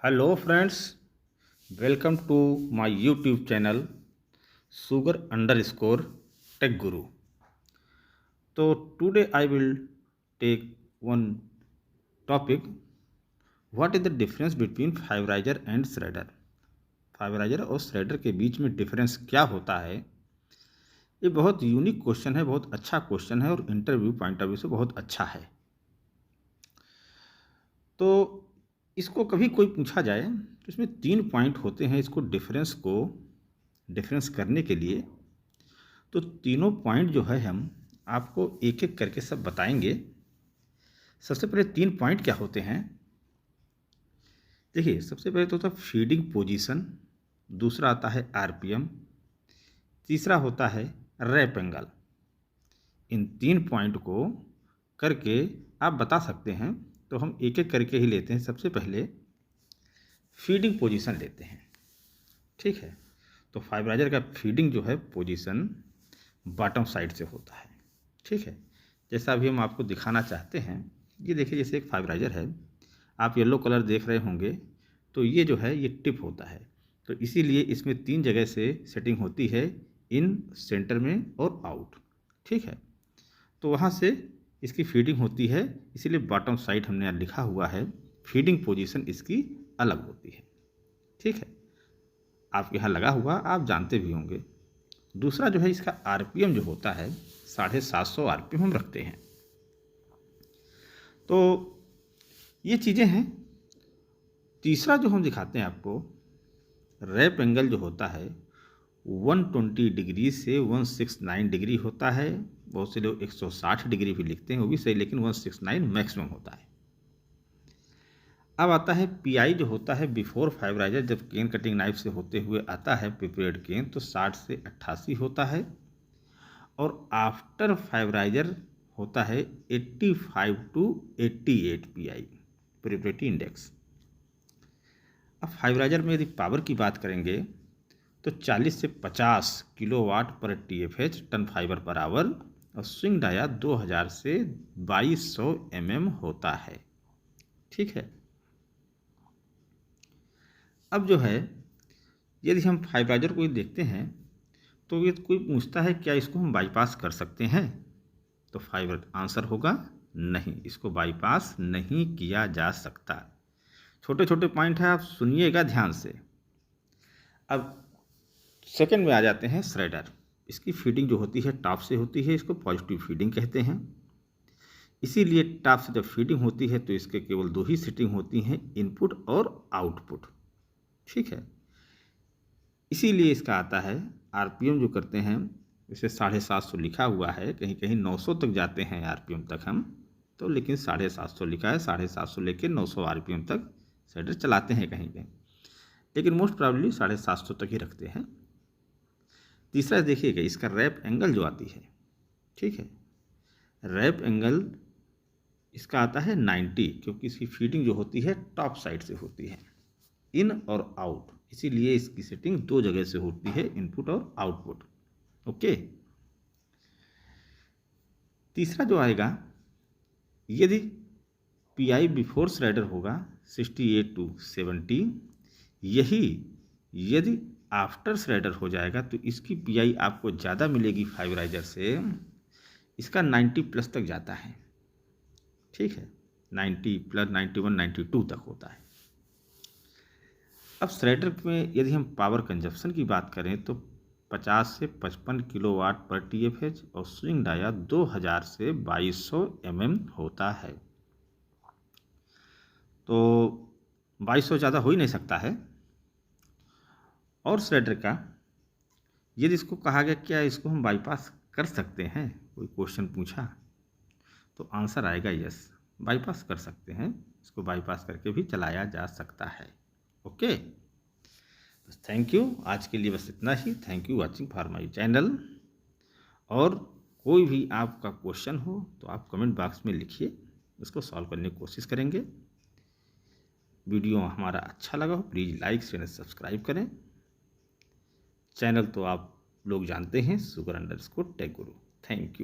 Hello friends, welcome to my YouTube channel sugar_tech guru. So today I will take one topic. What is the difference between five riser and shredder? Five riser और shredder के बीच में difference क्या होता है? ये बहुत unique question है, बहुत अच्छा क्वेश्चन है और इंटरव्यू पॉइंट ऑफ व्यू से बहुत अच्छा है। तो इसको कभी कोई पूछा जाए तो इसमें 3 पॉइंट होते हैं इसको डिफरेंस करने के लिए। तो तीनों पॉइंट जो है हम आपको एक एक करके सब बताएंगे। सबसे पहले 3 पॉइंट क्या होते हैं? देखिए, सबसे पहले तो होता है फीडिंग पोजीशन, दूसरा आता है आरपीएम, तीसरा होता है रैप एंगल। इन 3 पॉइंट को करके आप बता सकते हैं। तो हम एक एक करके ही लेते हैं। सबसे पहले फीडिंग पोजीशन लेते हैं, ठीक है। तो फाइव राइजर का फीडिंग जो है पोजीशन बॉटम साइड से होता है, ठीक है। जैसा अभी हम आपको दिखाना चाहते हैं, ये देखिए, जैसे एक फाइव राइजर है, आप येलो कलर देख रहे होंगे, तो ये जो है ये टिप होता है। तो इसीलिए इसमें 3 जगह से सेटिंग होती है, इन, सेंटर में और आउट, ठीक है। तो वहाँ से इसकी फीडिंग होती है, इसीलिए बॉटम साइड हमने यहाँ लिखा हुआ है। फीडिंग पोजीशन इसकी अलग होती है, ठीक है। आपके यहाँ लगा हुआ, आप जानते भी होंगे। दूसरा जो है इसका आरपीएम जो होता है 750 आरपीएम हम रखते हैं। तो ये चीज़ें हैं। तीसरा जो हम दिखाते हैं आपको, रैप एंगल जो होता है 120 डिग्री से 169 डिग्री होता है। बहुत से लोग 160 डिग्री भी लिखते हैं, वो भी सही, लेकिन 169 मैक्सिमम होता है। अब आता है पीआई जो होता है बिफोर फाइव राइजर, जब केन कटिंग नाइफ से होते हुए आता है प्रिपेयर्ड केन, तो 60 से 88 होता है। और आफ्टर फाइव राइजर होता है 85 टू 88 पीआई प्रिपरेटरी इंडेक्स। अब फाइव राइजर में यदि पावर की बात करेंगे तो 40 से 50 किलोवाट पर टीएफएच टन फाइबर पर आवर, और स्विंग डाया 2000 से 2200 एमएम होता है, ठीक है। अब जो है, यदि हम फाइव राइजर को देखते हैं तो ये कोई पूछता है क्या इसको हम बाईपास कर सकते हैं? तो फाइव आंसर होगा नहीं, इसको बाईपास नहीं किया जा सकता। छोटे छोटे पॉइंट हैं, आप सुनिएगा ध्यान से। अब सेकंड में आ जाते हैं श्रेडर। इसकी फीडिंग जो होती है टॉप से होती है, इसको पॉजिटिव फीडिंग कहते हैं। इसीलिए टॉप से जब फीडिंग होती है तो इसके केवल 2 ही सेटिंग होती हैं, इनपुट और आउटपुट, ठीक है। इसीलिए इसका आता है आरपीएम जो करते हैं, इसे 750 लिखा हुआ है, कहीं कहीं 900 तक जाते हैं आरपीएम तक हम, तो लेकिन 750 लिखा है। 750 लेके 900 आरपीएम तक श्रेडर चलाते हैं कहीं कहीं, लेकिन मोस्ट प्रॉब्ली 750 तक ही रखते हैं। तीसरा देखिएगा, इसका रैप एंगल जो आती है, ठीक है। रैप एंगल इसका आता है 90, क्योंकि इसकी फीडिंग जो होती है टॉप साइड से होती है, इन और आउट। इसीलिए इसकी सेटिंग 2 जगह से होती है, इनपुट और आउटपुट, ओके। तीसरा जो आएगा, यदि पीआई बिफोर श्रेडर होगा 68 टू 70, यही यदि आफ्टर श्रेडर हो जाएगा तो इसकी पीआई आपको ज़्यादा मिलेगी फाइव राइजर से। इसका 90 प्लस तक जाता है, ठीक है। 90 प्लस 91 92 तक होता है। अब श्रेडर में यदि हम पावर कंजप्शन की बात करें तो 50 से 55 किलोवाट पर टीएफएच, और स्विंग डाया 2000 से 2200 एमएम होता है। तो 2200 ज़्यादा हो ही नहीं सकता है। और श्रेडर का यदि इसको कहा गया क्या इसको हम बाईपास कर सकते हैं, कोई क्वेश्चन पूछा, तो आंसर आएगा यस, बाईपास कर सकते हैं। इसको बाईपास करके भी चलाया जा सकता है, ओके। तो थैंक यू, आज के लिए बस इतना ही। Thank you watching for my channel. और कोई भी आपका क्वेश्चन हो तो आप कमेंट बॉक्स में लिखिए, उसको सॉल्व करने की कोशिश करेंगे। वीडियो हमारा अच्छा लगा हो प्लीज़ लाइक शेयर सब्सक्राइब करें। चैनल तो आप लोग जानते हैं, sugar_tech guru। Thank you.